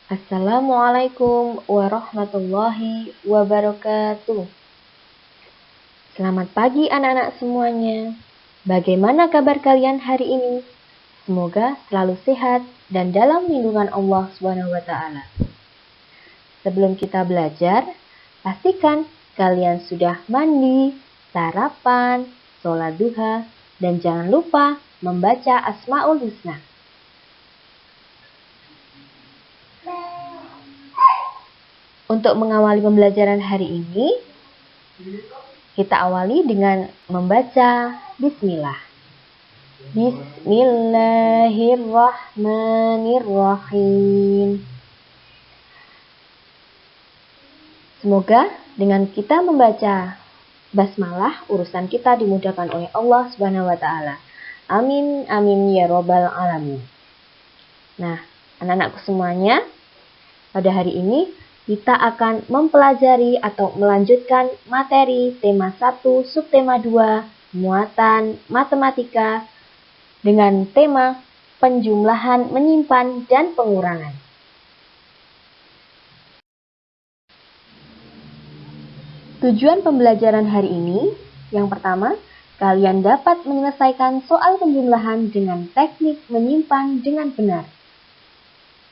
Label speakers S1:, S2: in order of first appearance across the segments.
S1: Assalamualaikum warahmatullahi wabarakatuh. Selamat pagi anak-anak semuanya. Bagaimana kabar kalian hari ini? Semoga selalu sehat dan dalam lindungan Allah SWT. Sebelum kita belajar, pastikan kalian sudah mandi, sarapan, sholat duha, dan jangan lupa membaca Asmaul Husna. Untuk mengawali pembelajaran hari ini, kita awali dengan membaca Bismillah. Bismillahirrahmanirrahim. Semoga dengan kita membaca basmalah, urusan kita dimudahkan oleh Allah Subhanahu wa Ta'ala. Amin, amin ya Robbal Alamin. Nah, anak-anakku semuanya, pada hari ini kita akan mempelajari atau melanjutkan materi tema 1, subtema 2, muatan matematika dengan tema penjumlahan, menyimpan, dan pengurangan. Tujuan pembelajaran hari ini, yang pertama, kalian dapat menyelesaikan soal penjumlahan dengan teknik menyimpan dengan benar.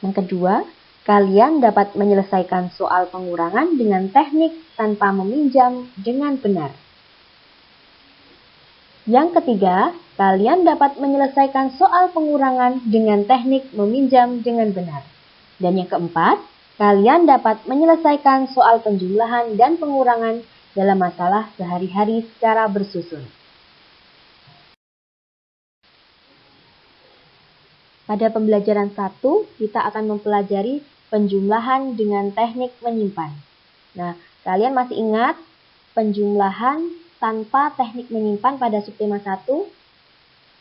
S1: Yang kedua, kalian dapat menyelesaikan soal pengurangan dengan teknik tanpa meminjam dengan benar. Yang ketiga, kalian dapat menyelesaikan soal pengurangan dengan teknik meminjam dengan benar. Dan yang keempat, kalian dapat menyelesaikan soal penjumlahan dan pengurangan dalam masalah sehari-hari secara bersusun. Pada pembelajaran 1, kita akan mempelajari penjumlahan dengan teknik menyimpan. Nah, kalian masih ingat penjumlahan tanpa teknik menyimpan pada subtema 1?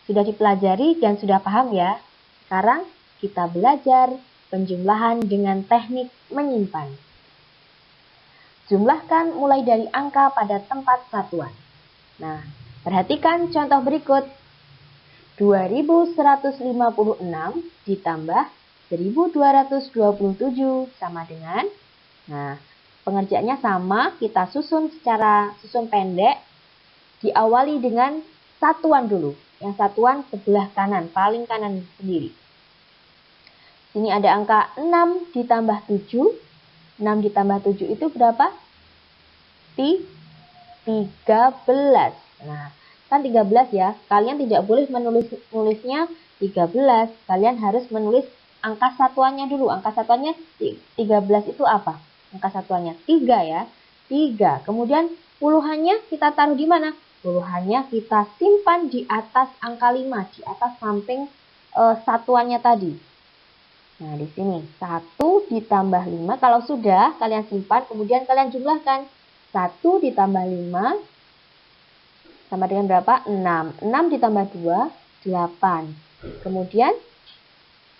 S1: Sudah dipelajari dan sudah paham ya? Sekarang kita belajar penjumlahan dengan teknik menyimpan. Jumlahkan mulai dari angka pada tempat satuan. Nah, perhatikan contoh berikut. 2156 ditambah 1227 sama dengan, nah pengerjaannya sama, kita susun secara susun pendek, diawali dengan satuan dulu, yang satuan sebelah kanan, paling kanan sendiri. Sini ada angka 6 ditambah 7, 6 ditambah 7 itu berapa? 13. Nah, kan 13 ya, kalian tidak boleh menulisnya 13, kalian harus menulis angka satuannya dulu. Angka satuannya 13 itu apa? Angka satuannya 3 ya. 3. Kemudian puluhannya kita taruh di mana? Puluhannya kita simpan di atas angka 5, di atas samping satuannya tadi. Nah, di sini 1 ditambah 5. Kalau sudah kalian simpan, kemudian kalian jumlahkan. 1 ditambah 5 sama dengan berapa? 6. 6 ditambah 2, 8. Kemudian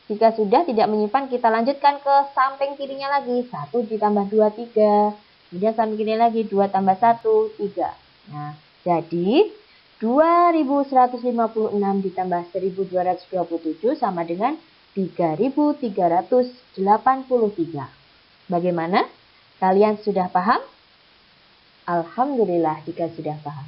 S1: jika sudah tidak menyimpan, kita lanjutkan ke samping kirinya lagi. 1 ditambah 2, 3. Kemudian samping kiri lagi, 2 tambah 1, 3. Nah, jadi 2156 ditambah 1227 sama dengan 3383. Bagaimana? Kalian sudah paham? Alhamdulillah jika sudah paham.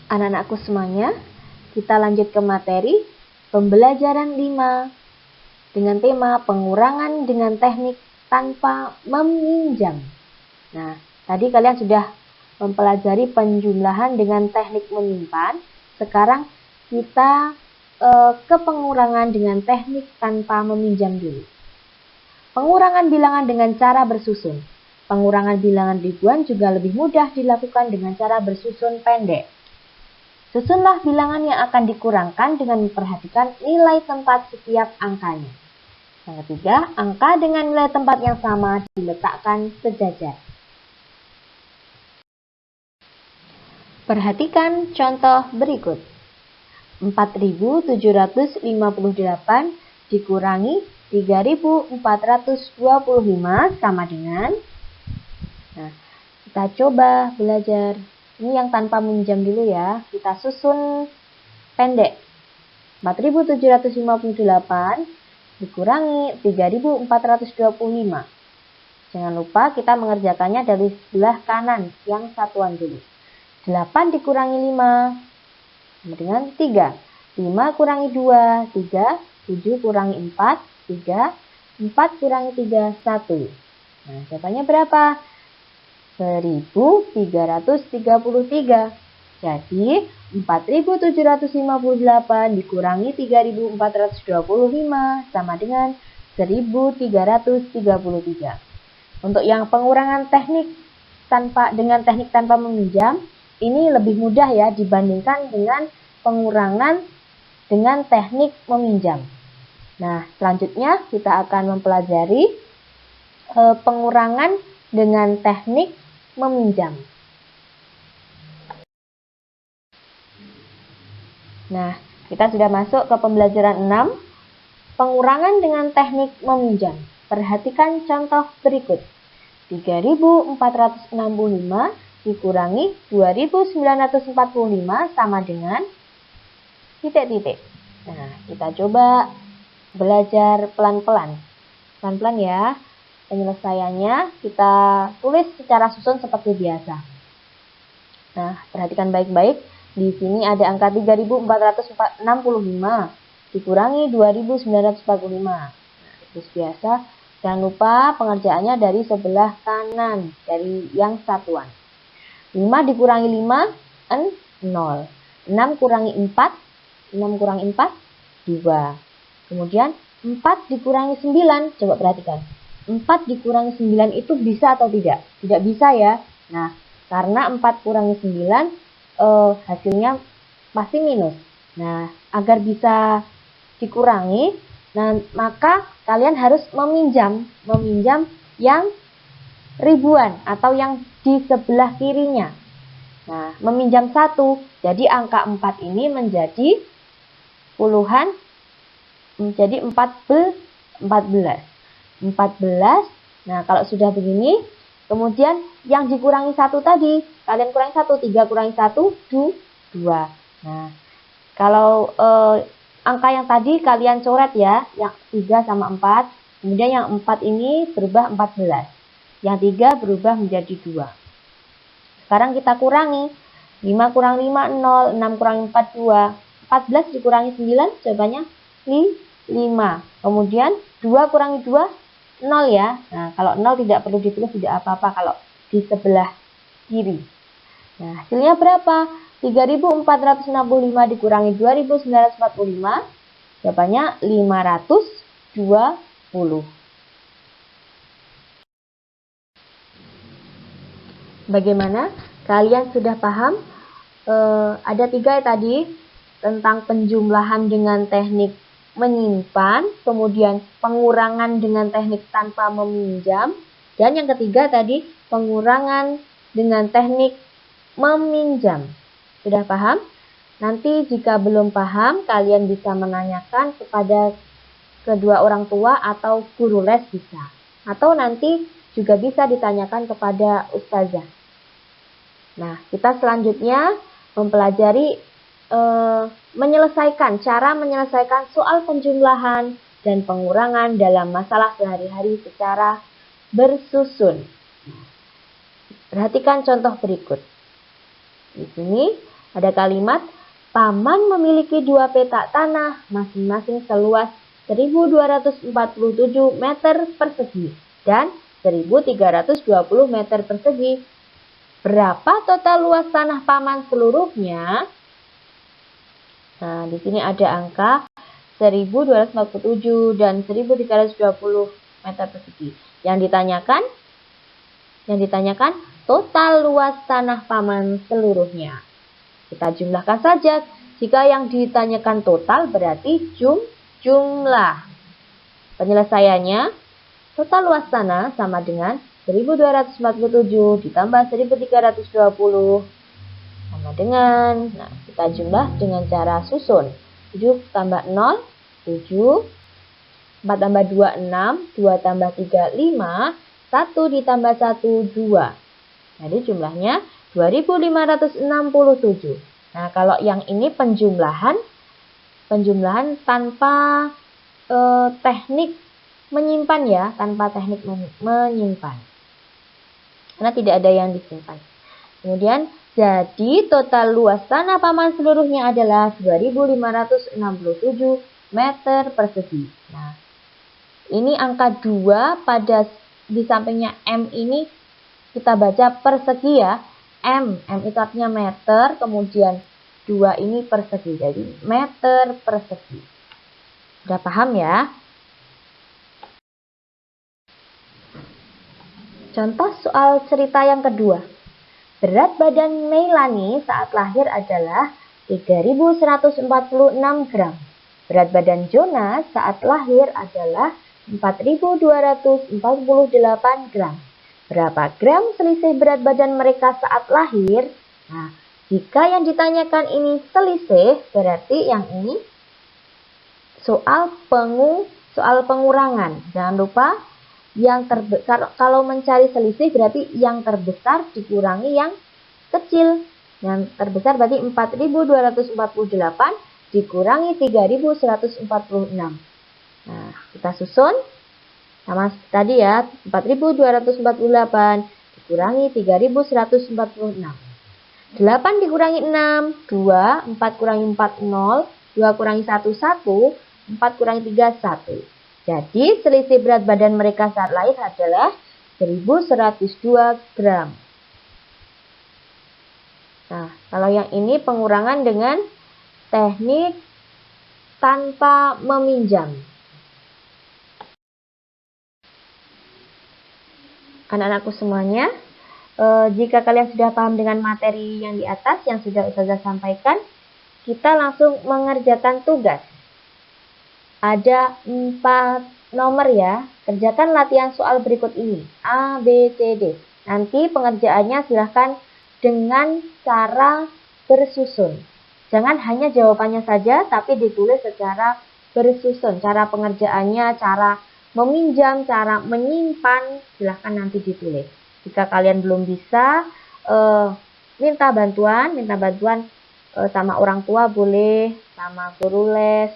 S1: Anak-anakku semuanya, kita lanjut ke materi pembelajaran 5 dengan tema pengurangan dengan teknik tanpa meminjam. Nah, tadi kalian sudah mempelajari penjumlahan dengan teknik menyimpan. Sekarang kita ke pengurangan dengan teknik tanpa meminjam dulu. Pengurangan bilangan dengan cara bersusun. Pengurangan bilangan ribuan juga lebih mudah dilakukan dengan cara bersusun pendek. Susunlah bilangan yang akan dikurangkan dengan memperhatikan nilai tempat setiap angkanya. Yang ketiga, angka dengan nilai tempat yang sama diletakkan sejajar. Perhatikan contoh berikut. 4.758 dikurangi 3.425 sama dengan, nah, kita coba belajar. Ini yang tanpa meminjam dulu ya. Kita susun pendek. 4.758 dikurangi 3.425. Jangan lupa kita mengerjakannya dari sebelah kanan yang satuan dulu. 8 dikurangi 5 sama dengan 3. 5 kurangi 2, 3. 7 kurangi 4, 3. 4 kurangi 3, 1. Nah, jawabannya berapa? 1.333. Jadi, 4.758 dikurangi 3.425 sama dengan 1.333. Untuk yang pengurangan teknik dengan teknik tanpa meminjam, ini lebih mudah ya dibandingkan dengan pengurangan dengan teknik meminjam. Nah, selanjutnya kita akan mempelajari pengurangan dengan teknik meminjam. Nah, kita sudah masuk ke pembelajaran 6, pengurangan dengan teknik meminjam. Perhatikan contoh berikut. 3.465 dikurangi 2.945 sama dengan titik-titik. Nah, kita coba belajar pelan-pelan. Pelan-pelan ya. Penyelesaiannya kita tulis secara susun seperti biasa. Nah, perhatikan baik-baik. Di sini ada angka 3.465 dikurangi 2.945. Nah, terus biasa. Jangan lupa pengerjaannya dari sebelah kanan, dari yang satuan. 5 dikurangi 5, 0. 6 kurangi 4, 6 kurangi 4, 2. Kemudian 4 dikurangi 9, coba perhatikan. 4 dikurangi 9 itu bisa atau tidak? Tidak bisa ya. Nah, karena 4 kurangi 9, hasilnya pasti minus. Nah, agar bisa dikurangi, nah, maka kalian harus meminjam yang ribuan atau yang di sebelah kirinya. Nah, meminjam 1, jadi angka 4 ini menjadi puluhan, menjadi 14. Nah, kalau sudah begini, kemudian yang dikurangi 1 tadi, kalian kurangi 1, 3 kurangi 1, 2. Nah, kalau angka yang tadi kalian coret ya, yang 3 sama 4. Kemudian yang 4 ini berubah 14. Yang 3 berubah menjadi 2. Sekarang kita kurangi. 5 kurang 5, 0. 6 kurang 4, 2. 14 dikurangi 9, jawabannya 5. Kemudian 2 kurangi 2, 0 ya. Nah, kalau 0 tidak perlu ditulis, tidak apa-apa kalau di sebelah kiri. Nah, hasilnya berapa? 3.465 dikurangi 2.945, jawabannya 520. Bagaimana? Kalian sudah paham? Ada 3 tadi, tentang penjumlahan dengan teknik menyimpan, kemudian pengurangan dengan teknik tanpa meminjam, dan yang ketiga tadi, pengurangan dengan teknik meminjam. Sudah paham? Nanti jika belum paham, kalian bisa menanyakan kepada kedua orang tua atau guru les bisa. Atau nanti juga bisa ditanyakan kepada ustazah. Nah, kita selanjutnya mempelajari cara menyelesaikan soal penjumlahan dan pengurangan dalam masalah sehari-hari secara bersusun. Perhatikan contoh berikut. Di sini ada kalimat, paman memiliki 2 petak tanah, masing-masing seluas 1.247 meter persegi dan 1.320 meter persegi. Berapa total luas tanah paman seluruhnya? Nah, di sini ada angka 1.247 dan 1.320 meter persegi. Yang ditanyakan total luas tanah paman seluruhnya. Kita jumlahkan saja. Jika yang ditanyakan total berarti jumlah. Penyelesaiannya, total luas tanah sama dengan 1.247 ditambah 1.320 sama dengan, nah kita jumlah dengan cara susun. 7 tambah 0, 7. 4 tambah 2, 6. 2 tambah 3, 5. 1 ditambah 1, 2. Jadi jumlahnya 2.567. Nah, kalau yang ini penjumlahan tanpa teknik menyimpan ya, tanpa teknik menyimpan. Karena tidak ada yang disimpan. Kemudian, jadi total luas tanah paman seluruhnya adalah 2.567 meter persegi. Nah, ini angka 2 pada di sampingnya M ini kita baca persegi ya. M itu artinya meter, kemudian 2 ini persegi. Jadi meter persegi. Sudah paham ya? Contoh soal cerita yang kedua. Berat badan Meilani saat lahir adalah 3.146 gram. Berat badan Jonas saat lahir adalah 4.248 gram. Berapa gram selisih berat badan mereka saat lahir? Nah, jika yang ditanyakan ini selisih, berarti yang ini soal pengurangan. Jangan lupa kalau mencari selisih berarti yang terbesar dikurangi yang kecil. Yang terbesar berarti 4.248 dikurangi 3.146. Nah, kita susun sama tadi ya, 4.248 dikurangi 3.146. 8 dikurangi 6, 2, 4 kurangi 4, 0, 2 kurangi 1, 1, 4 kurangi 3, 1. Jadi selisih berat badan mereka saat lahir adalah 1.102 gram. Nah, kalau yang ini pengurangan dengan teknik tanpa meminjam. Anak-anakku semuanya, jika kalian sudah paham dengan materi yang di atas yang sudah Ustazah sampaikan, kita langsung mengerjakan tugas. Ada 4 nomor ya. Kerjakan latihan soal berikut ini. A, B, C, D. Nanti pengerjaannya silahkan dengan cara bersusun. Jangan hanya jawabannya saja, tapi ditulis secara bersusun. Cara pengerjaannya, cara meminjam, cara menyimpan, silahkan nanti ditulis. Jika kalian belum bisa, minta bantuan sama orang tua boleh, sama guru les,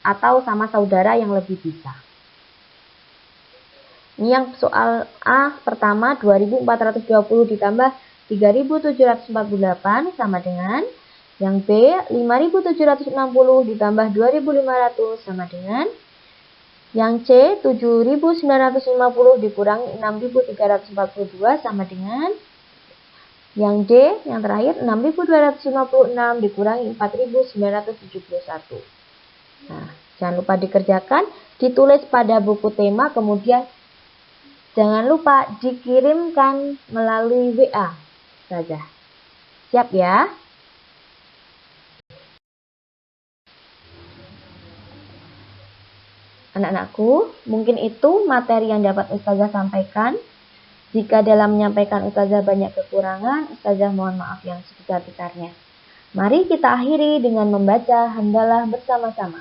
S1: atau sama saudara yang lebih bisa. Ini yang soal A pertama 2.420 ditambah 3.748 sama dengan yang B 5.760 ditambah 2.500 sama dengan yang C 7.950 dikurangi 6.342 sama dengan yang D yang terakhir 6.256 dikurangi 4.971. Nah, jangan lupa dikerjakan, ditulis pada buku tema, kemudian jangan lupa dikirimkan melalui WA saja. Siap ya? Anak-anakku, mungkin itu materi yang dapat Ustazah sampaikan. Jika dalam menyampaikan Ustazah banyak kekurangan, Ustazah mohon maaf yang sebesar-besarnya. Mari kita akhiri dengan membaca hamdalah bersama-sama.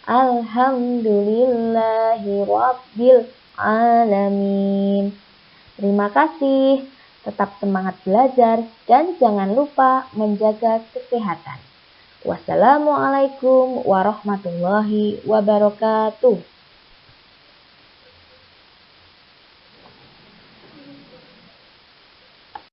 S1: Alhamdulillahi Rabbil Alamin. Terima kasih. Tetap semangat belajar dan jangan lupa menjaga kesehatan. Wassalamualaikum warahmatullahi wabarakatuh.